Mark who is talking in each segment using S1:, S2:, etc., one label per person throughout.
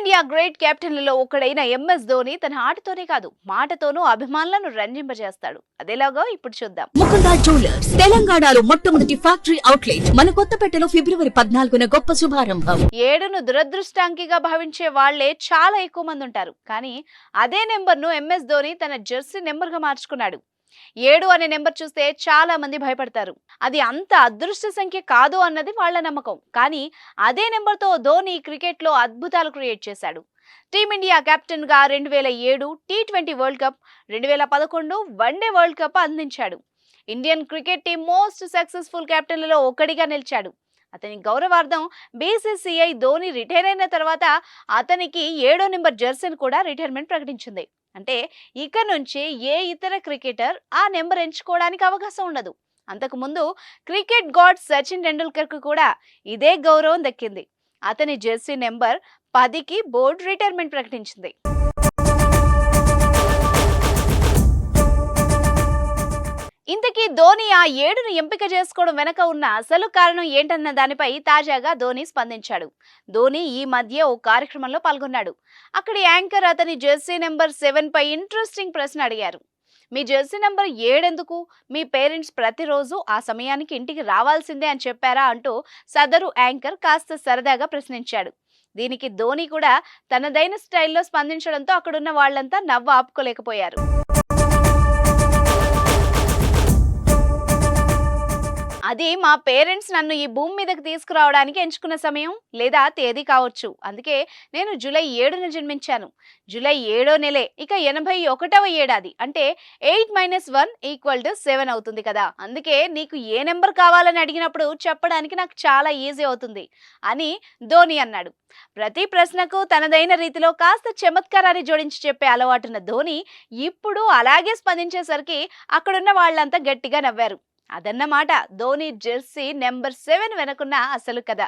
S1: Team India great కెప్టెన్లలో ఒకడైన MS Dhoni తన ఆటతోనే కాదు మాటతోనూ అభిమానులను రంజింపజేస్తాడు. అదేలాగా ఇప్పుడు చూద్దాం.
S2: ముకుంద జ్యువెలర్స్ తెలంగాణలో మొట్టమొదటి ఫ్యాక్టరీ అవుట్లెట్ మన కొత్తపేటలో ఫిబ్రవరి 14న గొప్ప శుభారంభం.
S1: 7ను దురదృష్టాంకిగా భావించే వాళ్లే చాలా ఎక్కువ మంది ఉంటారు. కానీ అదే నెంబర్ను ఎంఎస్ ధోని తన జెర్సీ నెంబర్గా మార్చుకున్నాడు. 7 అనే నెంబర్ చూస్తే చాలా మంది భయపడతారు. అది అంత అదృష్ట సంఖ్య కాదు అన్నది వాళ్ల నమ్మకం. కానీ అదే నెంబర్తో ధోని క్రికెట్లో అద్భుతాలు క్రియేట్ చేశాడు. టీమిండియా కెప్టెన్ గా 2007 టీ20 world cup, 2011 one day world cup అందించాడు. Indian cricket team most successful కెప్టెన్లలో ఒకటిగా నిలిచాడు. అతని గౌరవార్థం బీసీసీఐ ధోని రిటైర్ అయిన తర్వాత అతనికి 7వ నెంబర్ జెర్సీని కూడా రిటైర్మెంట్ ప్రకటించింది. అంటే ఇక నుంచి ఏ ఇతర క్రికెటర్ ఆ నెంబర్ ఎంచుకోవడానికి అవకాశం ఉండదు. అంతకు ముందు క్రికెట్ గాడ్ సచిన్ టెండూల్కర్ కు కూడా ఇదే గౌరవం దక్కింది. అతని జెర్సీ నెంబర్ 10కి బోర్డు రిటైర్మెంట్ ప్రకటించింది. ఇంతకీ ధోని ఆ 7ను ఎంపిక చేసుకోవడం వెనక ఉన్న అసలు కారణం ఏంటన్న దానిపై తాజాగా ధోని స్పందించాడు. ధోని ఈ మధ్య ఓ కార్యక్రమంలో పాల్గొన్నాడు. అక్కడి యాంకర్ అతని జెర్సీ నెంబర్ 7 పై ఇంట్రెస్టింగ్ ప్రశ్న అడిగారు. మీ జెర్సీ నెంబర్ 7 ఎందుకు? మీ పేరెంట్స్ ప్రతిరోజు ఆ సమయానికి ఇంటికి రావాల్సిందే అని చెప్పారా అంటూ సదరు యాంకర్ కాస్త సరదాగా ప్రశ్నించాడు. దీనికి ధోని కూడా తనదైన స్టైల్లో స్పందించడంతో అక్కడున్న వాళ్లంతా నవ్వు ఆపుకోలేకపోయారు. అది మా పేరెంట్స్ నన్ను ఈ భూమి మీదకి తీసుకురావడానికి ఎంచుకున్న సమయం లేదా తేదీ కావచ్చు. అందుకే నేను జూలై 7న జన్మించాను. జూలై 7వ నెలే. ఇక 81వ ఏడాది అంటే 8 - 1 = 7 అవుతుంది కదా. అందుకే నీకు ఏ నెంబర్ కావాలని అడిగినప్పుడు చెప్పడానికి నాకు చాలా ఈజీ అవుతుంది అని ధోని అన్నాడు. ప్రతి ప్రశ్నకు తనదైన రీతిలో కాస్త చమత్కారాన్ని జోడించి చెప్పే అలవాటున్న ధోని ఇప్పుడు అలాగే స్పందించేసరికి అక్కడున్న వాళ్ళంతా గట్టిగా నవ్వారు. అదన్నమాట ధోని జెర్సీ నెంబర్ 7 వెనుకున్న అసలు కథ.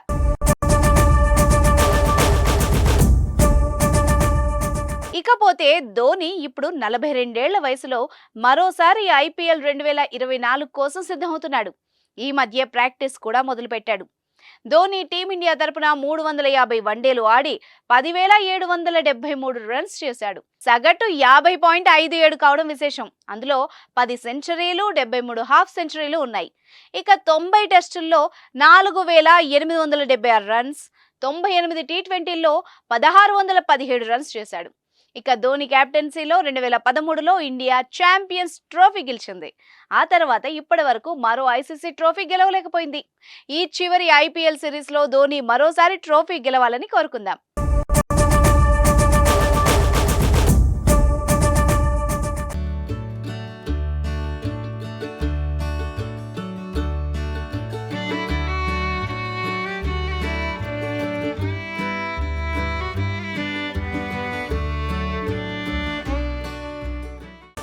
S1: ఇకపోతే ధోని ఇప్పుడు 42 ఏళ్ల వయసులో మరోసారి ఐపీఎల్ 2024 కోసం సిద్ధమవుతున్నాడు. ఈ మధ్య ప్రాక్టీస్ కూడా మొదలుపెట్టాడు. ధోని టీమిండియా తరపున 350 వన్డేలు ఆడి 10,773 రన్స్ చేశాడు. సగటు 50.57 కావడం విశేషం. అందులో 10 సెంచరీలు, 73 హాఫ్ సెంచరీలు ఉన్నాయి. ఇక 90 టెస్టుల్లో 4,876 రన్స్, 98 టీ20ల్లో 1,617 రన్స్ చేశాడు. ఇక ధోని కెప్టెన్సీలో 2013లో ఇండియా ఛాంపియన్స్ ట్రోఫీ గెలిచింది. ఆ తర్వాత ఇప్పటి వరకు మరో ఐసీసీ ట్రోఫీ గెలవలేకపోయింది. ఈ చివరి ఐపీఎల్ సిరీస్ లో ధోని మరోసారి ట్రోఫీ గెలవాలని కోరుకుందాం.